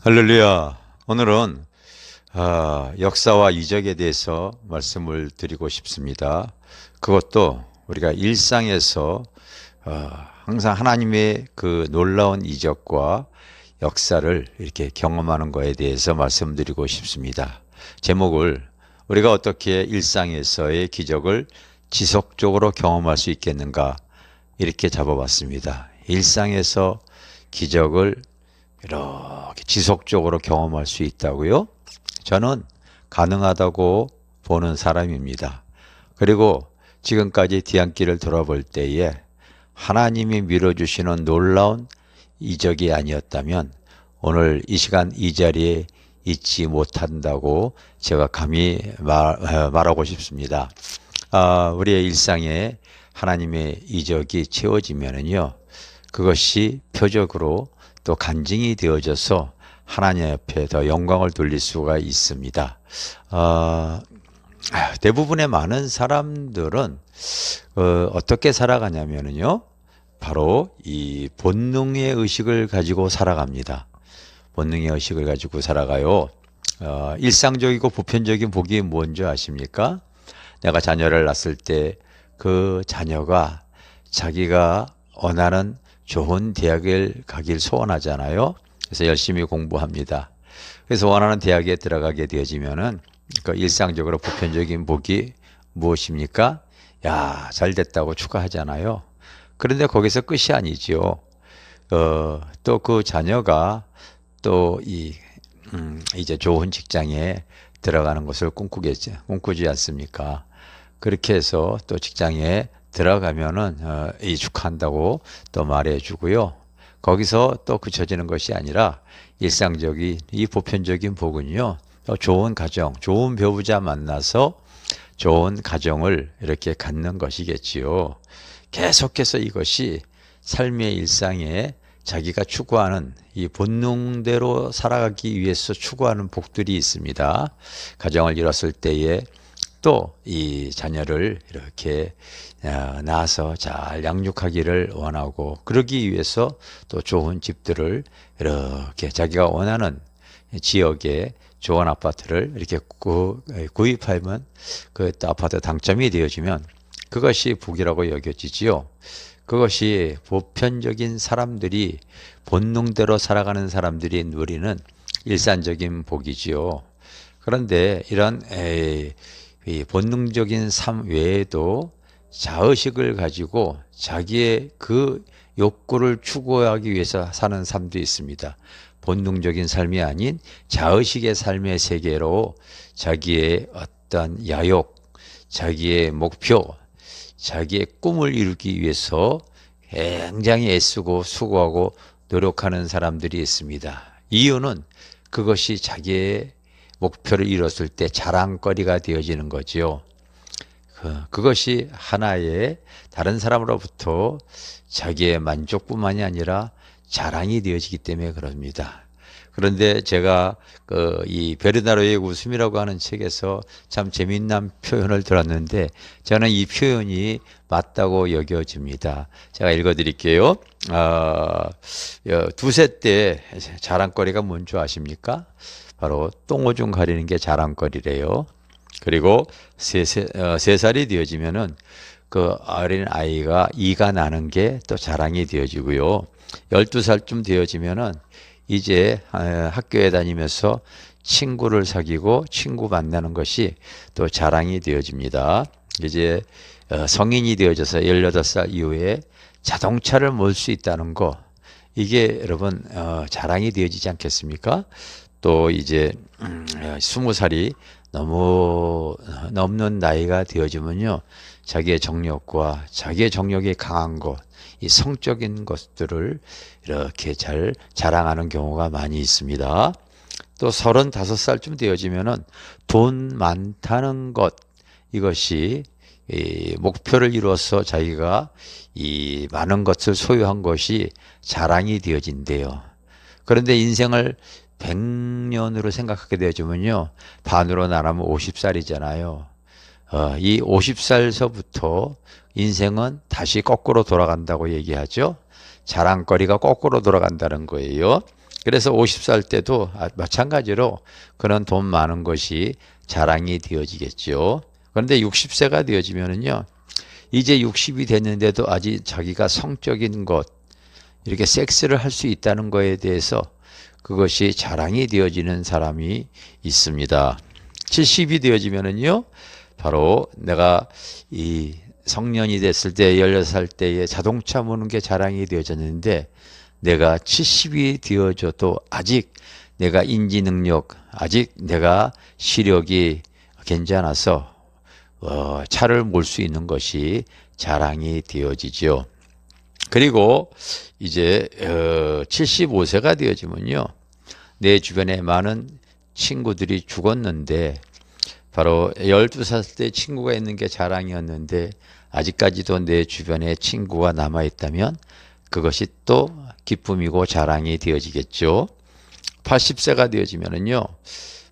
할렐루야. 오늘은 역사와 이적에 대해서 말씀을 드리고 싶습니다. 그것도 우리가 일상에서 항상 하나님의 그 놀라운 이적과 역사를 이렇게 경험하는 것에 대해서 말씀드리고 싶습니다. 제목을 우리가 어떻게 일상에서의 기적을 지속적으로 경험할 수 있겠는가 이렇게 잡아봤습니다. 일상에서 기적을 이렇게 지속적으로 경험할 수 있다고요? 저는 가능하다고 보는 사람입니다. 그리고 지금까지 뒤안길을 돌아볼 때에 하나님이 밀어주시는 놀라운 이적이 아니었다면 오늘 이 시간 이 자리에 있지 못한다고 제가 감히 말하고 싶습니다. 우리의 일상에 하나님의 이적이 채워지면은요, 그것이 표적으로 또 간증이 되어져서 하나님 앞에 더 영광을 돌릴 수가 있습니다. 대부분의 많은 사람들은 어떻게 살아가냐면요, 바로 이 본능의 의식을 가지고 살아갑니다. 본능의 의식을 가지고 살아가요. 일상적이고 보편적인 복이 뭔지 아십니까? 내가 자녀를 낳았을 때 그 자녀가 자기가 원하는 좋은 대학을 가길 소원하잖아요. 그래서 열심히 공부합니다. 그래서 원하는 대학에 들어가게 되어지면은 그 일상적으로 보편적인 복이 무엇입니까? 야, 잘 됐다고 축하하잖아요. 그런데 거기서 끝이 아니지요. 또 그 자녀가 또 이제 좋은 직장에 들어가는 것을 꿈꾸지 않습니까? 그렇게 해서 또 직장에 들어가면은 이 축하한다고 또 말해주고요. 거기서 또 그쳐지는 것이 아니라 일상적인 이 보편적인 복은요, 또 좋은 가정, 좋은 배우자 만나서 좋은 가정을 이렇게 갖는 것이겠지요. 계속해서 이것이 삶의 일상에 자기가 추구하는 이 본능대로 살아가기 위해서 추구하는 복들이 있습니다. 가정을 이뤘을 때에 또 이 자녀를 이렇게 낳아서 잘 양육하기를 원하고, 그러기 위해서 또 좋은 집들을 이렇게 자기가 원하는 지역에 좋은 아파트를 이렇게 구입하면 그 아파트 당첨이 되어지면 그것이 복이라고 여겨지지요. 그것이 보편적인 사람들이 본능대로 살아가는 사람들이 누리는 일상적인 복이지요. 그런데 이런 이 본능적인 삶 외에도 자의식을 가지고 자기의 그 욕구를 추구하기 위해서 사는 삶도 있습니다. 본능적인 삶이 아닌 자의식의 삶의 세계로 자기의 어떤 야욕, 자기의 목표, 자기의 꿈을 이루기 위해서 굉장히 애쓰고 수고하고 노력하는 사람들이 있습니다. 이유는 그것이 자기의 목표를 이뤘을 때 자랑거리가 되어지는 거지요. 그것이 하나의 다른 사람으로부터 자기의 만족뿐만이 아니라 자랑이 되어지기 때문에 그럽니다. 그런데 제가 이 베르나로의 웃음이라고 하는 책에서 참 재미난 표현을 들었는데 저는 이 표현이 맞다고 여겨집니다. 제가 읽어드릴게요. 두세 때 자랑거리가 뭔지 아십니까? 바로 똥오줌 가리는 게 자랑거리래요. 그리고 세 살이 되어지면은 그 어린 아이가 이가 나는 게 또 자랑이 되어지고요. 12살쯤 되어지면은 이제 학교에 다니면서 친구를 사귀고 친구 만나는 것이 또 자랑이 되어집니다. 이제 성인이 되어져서 18살 이후에 자동차를 몰 수 있다는 거, 이게 여러분 자랑이 되어지지 않겠습니까? 또 이제 20살이 너무 넘는 나이가 되어지면요, 자기의 정력과 자기의 정력이 강한 것, 이 성적인 것들을 이렇게 잘 자랑하는 경우가 많이 있습니다. 또 35살쯤 되어지면은 돈 많다는 것, 이것이 이 목표를 이루어서 자기가 이 많은 것을 소유한 것이 자랑이 되어진대요. 그런데 인생을 100년으로 생각하게 되어지면요, 반으로 나누면 50살이잖아요. 이 50살서부터 인생은 다시 거꾸로 돌아간다고 얘기하죠. 자랑거리가 거꾸로 돌아간다는 거예요. 그래서 50살 때도 마찬가지로 그런 돈 많은 것이 자랑이 되어지겠죠. 그런데 60세가 되어지면은요, 이제 60이 됐는데도 아직 자기가 성적인 것, 이렇게 섹스를 할 수 있다는 것에 대해서 그것이 자랑이 되어지는 사람이 있습니다. 70이 되어지면은요, 바로 내가 이 성년이 됐을 때 16살 때에 자동차 모는 게 자랑이 되어졌는데, 내가 70이 되어져도 아직 내가 인지 능력, 아직 내가 시력이 괜찮아서 차를 몰 수 있는 것이 자랑이 되어지죠. 그리고 이제 75세가 되어지면요, 내 주변에 많은 친구들이 죽었는데, 바로 12살 때 친구가 있는 게 자랑이었는데 아직까지도 내 주변에 친구가 남아있다면 그것이 또 기쁨이고 자랑이 되어지겠죠. 80세가 되어지면은요,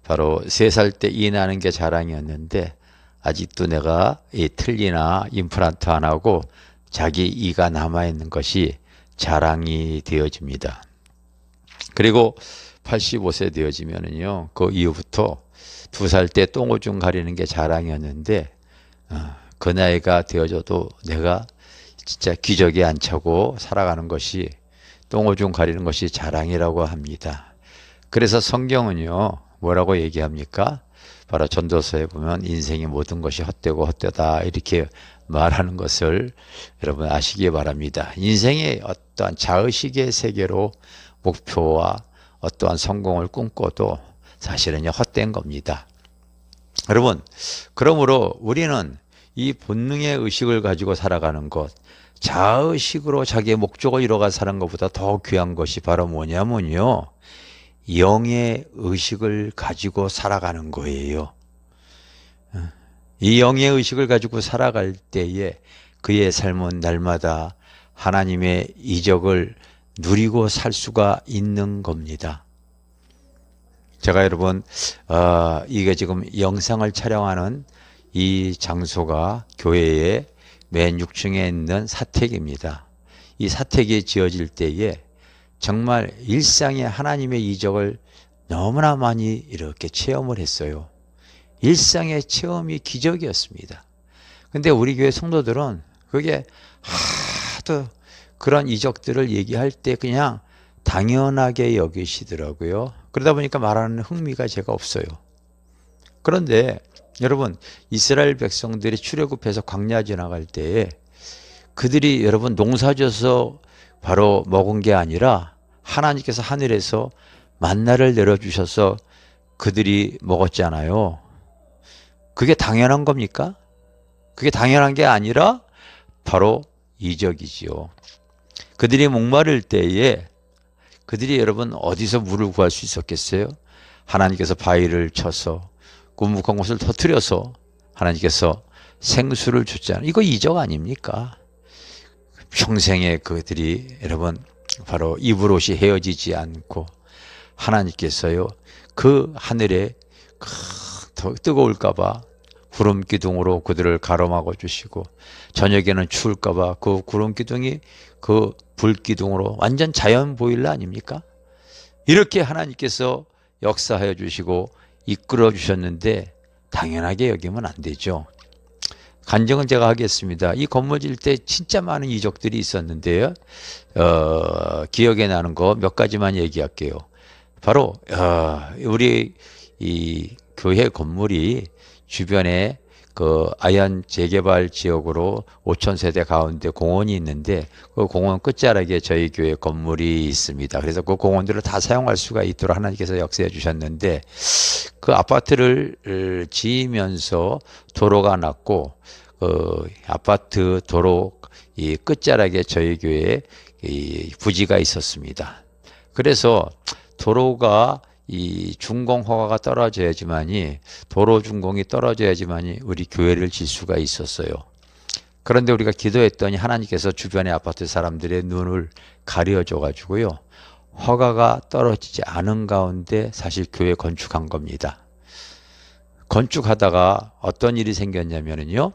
바로 3살 때 이 나는 게 자랑이었는데 아직도 내가 이 틀니나 임플란트 안 하고 자기 이가 남아있는 것이 자랑이 되어집니다. 그리고 85세 되어지면은요, 그 이후부터 2살 때 똥오줌 가리는 게 자랑이었는데 그 나이가 되어져도 내가 진짜 기저귀 안 차고 살아가는 것이, 똥오줌 가리는 것이 자랑이라고 합니다. 그래서 성경은요, 뭐라고 얘기합니까? 바로 전도서에 보면 인생의 모든 것이 헛되고 헛되다 이렇게 말하는 것을 여러분 아시기 바랍니다. 인생의 어떠한 자의식의 세계로 목표와 어떠한 성공을 꿈꿔도 사실은요, 헛된 겁니다. 여러분, 그러므로 우리는 이 본능의 의식을 가지고 살아가는 것, 자의식으로 자기의 목적을 이뤄가 사는 것보다 더 귀한 것이 바로 뭐냐면요, 영의 의식을 가지고 살아가는 거예요. 이 영의 의식을 가지고 살아갈 때에 그의 삶은 날마다 하나님의 이적을 누리고 살 수가 있는 겁니다. 제가 여러분, 이게 지금 영상을 촬영하는 이 장소가 교회의 맨 6층에 있는 사택입니다. 이 사택이 지어질 때에 정말 일상의 하나님의 이적을 너무나 많이 이렇게 체험을 했어요. 일상의 체험이 기적이었습니다. 근데 우리 교회 성도들은 그게 하도 그런 이적들을 얘기할 때 그냥 당연하게 여기시더라고요. 그러다 보니까 말하는 흥미가 제가 없어요. 그런데 여러분, 이스라엘 백성들이 출애굽해서 광야 지나갈 때에 그들이 여러분 농사져서 바로 먹은 게 아니라 하나님께서 하늘에서 만나를 내려주셔서 그들이 먹었잖아요. 그게 당연한 겁니까? 그게 당연한 게 아니라 바로 이적이지요. 그들이 목마를 때에 그들이 여러분 어디서 물을 구할 수 있었겠어요? 하나님께서 바위를 쳐서 구묵한 곳을 터뜨려서 하나님께서 생수를 줬잖아요. 이거 이적 아닙니까? 평생에 그들이 여러분 바로 이불옷이 헤어지지 않고 하나님께서요, 그 하늘에 더 뜨거울까봐 구름 기둥으로 그들을 가름하고 주시고, 저녁에는 추울까봐 그 구름 기둥이 그 불 기둥으로 완전 자연 보일러 아닙니까? 이렇게 하나님께서 역사하여 주시고 이끌어 주셨는데 당연하게 여기면 안 되죠. 간증은 제가 하겠습니다. 이 건물 질 때 진짜 많은 이적들이 있었는데요. 기억에 나는 거 몇 가지만 얘기할게요. 바로 우리 이 교회 건물이 주변에 그 아현 재개발 지역으로 5,000세대 가운데 공원이 있는데 그 공원 끝자락에 저희 교회 건물이 있습니다. 그래서 그 공원들을 다 사용할 수가 있도록 하나님께서 역사해 주셨는데, 그 아파트를 지으면서 도로가 났고 아파트 도로 이 끝자락에 저희 교회에 이 부지가 있었습니다. 그래서 도로가 이 준공 허가가 떨어져야지만이, 도로 준공이 떨어져야지만이 우리 교회를 질 수가 있었어요. 그런데 우리가 기도했더니 하나님께서 주변의 아파트 사람들의 눈을 가려줘 가지고요, 허가가 떨어지지 않은 가운데 사실 교회 건축한 겁니다. 건축하다가 어떤 일이 생겼냐면요,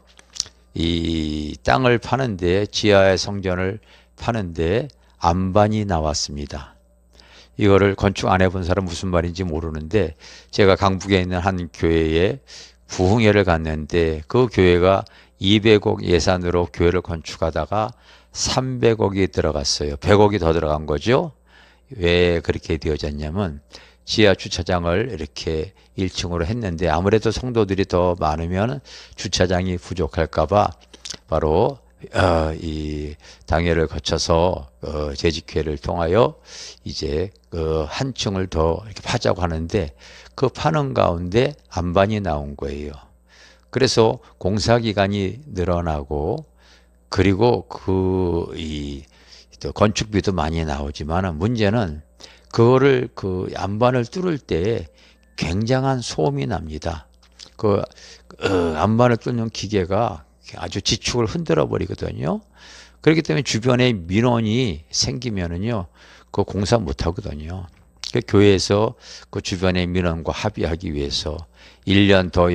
이 땅을 파는데, 지하의 성전을 파는데 안반이 나왔습니다. 이거를 건축 안 해본 사람 무슨 말인지 모르는데, 제가 강북에 있는 한 교회에 부흥회를 갔는데 그 교회가 200억 예산으로 교회를 건축하다가 300억이 들어갔어요. 100억이 더 들어간 거죠. 왜 그렇게 되어졌냐면 지하 주차장을 이렇게 1층으로 했는데 아무래도 성도들이 더 많으면 주차장이 부족할까봐 바로 이 당회를 거쳐서 재직회를 통하여 이제 한 층을 더 이렇게 파자고 하는데, 그 파는 가운데 안반이 나온 거예요. 그래서 공사 기간이 늘어나고, 그리고 또 건축비도 많이 나오지만 문제는 그거를 안반을 뚫을 때 굉장한 소음이 납니다. 안반을 뚫는 기계가 아주 지축을 흔들어 버리거든요. 그렇기 때문에 주변에 민원이 생기면은요, 그 공사 못 하거든요. 교회에서 그 주변의 민원과 합의하기 위해서 1년 더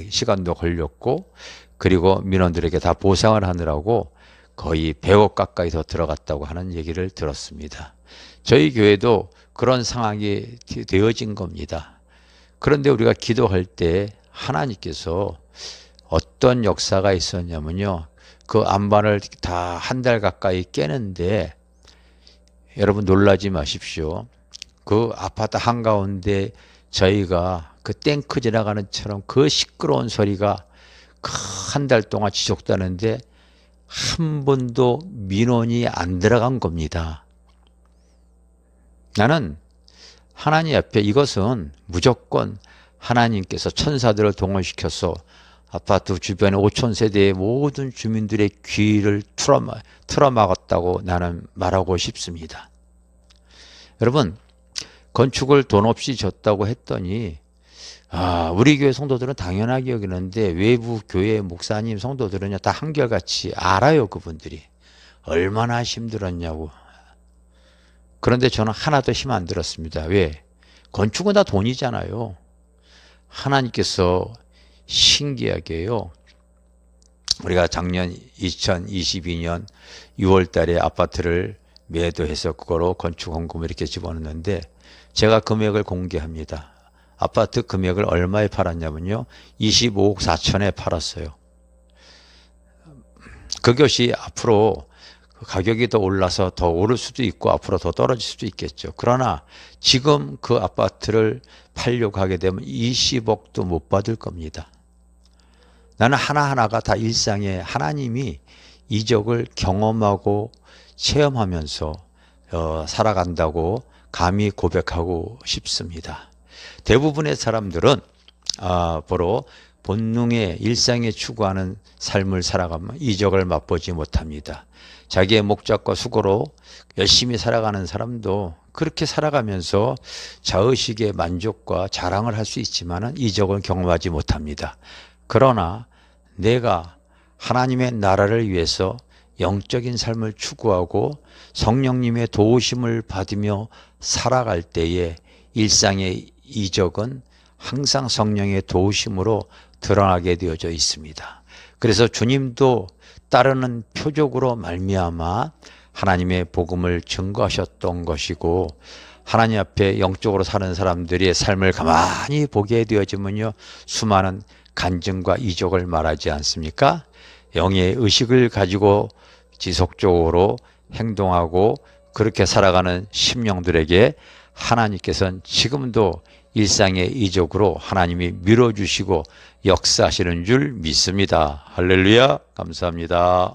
시간도 걸렸고, 그리고 민원들에게 다 보상을 하느라고 거의 100억 가까이 더 들어갔다고 하는 얘기를 들었습니다. 저희 교회도 그런 상황이 되어진 겁니다. 그런데 우리가 기도할 때 하나님께서 어떤 역사가 있었냐면요, 그 안반을 다 한 달 가까이 깨는데, 여러분 놀라지 마십시오. 그 아파트 한가운데 저희가 그 탱크 지나가는 처럼 그 시끄러운 소리가 한 달 동안 지속되는데 한 번도 민원이 안 들어간 겁니다. 나는 하나님 앞에 이것은 무조건 하나님께서 천사들을 동원시켜서 아파트 주변의 5천 세대의 모든 주민들의 귀를 틀어막았다고 나는 말하고 싶습니다. 여러분, 건축을 돈 없이 졌다고 했더니 우리 교회 성도들은 당연하게 여기는데 외부 교회 목사님 성도들은요 다 한결같이 알아요. 그분들이 얼마나 힘들었냐고. 그런데 저는 하나도 힘 안 들었습니다. 왜? 건축은 다 돈이잖아요. 하나님께서 신기하게요, 우리가 작년 2022년 6월 달에 아파트를 매도해서 그거로 건축헌금을 이렇게 집어넣는데, 제가 금액을 공개합니다. 아파트 금액을 얼마에 팔았냐면요, 25억 4천에 팔았어요. 그것이 앞으로 가격이 더 올라서 더 오를 수도 있고 앞으로 더 떨어질 수도 있겠죠. 그러나 지금 그 아파트를 팔려고 하게 되면 20억도 못 받을 겁니다. 나는 하나하나가 다 일상에 하나님이 이적을 경험하고 체험하면서 살아간다고 감히 고백하고 싶습니다. 대부분의 사람들은 바로 본능의 일상에 추구하는 삶을 살아가면 이적을 맛보지 못합니다. 자기의 목적과 수고로 열심히 살아가는 사람도 그렇게 살아가면서 자의식의 만족과 자랑을 할 수 있지만 이적을 경험하지 못합니다. 그러나 내가 하나님의 나라를 위해서 영적인 삶을 추구하고 성령님의 도우심을 받으며 살아갈 때에 일상의 이적은 항상 성령의 도우심으로 드러나게 되어져 있습니다. 그래서 주님도 따르는 표적으로 말미암아 하나님의 복음을 증거하셨던 것이고, 하나님 앞에 영적으로 사는 사람들의 삶을 가만히 보게 되어지면요, 수많은 간증과 이적을 말하지 않습니까? 영의 의식을 가지고 지속적으로 행동하고 그렇게 살아가는 심령들에게 하나님께서는 지금도 일상의 이적으로 하나님이 밀어주시고 역사하시는 줄 믿습니다. 할렐루야, 감사합니다.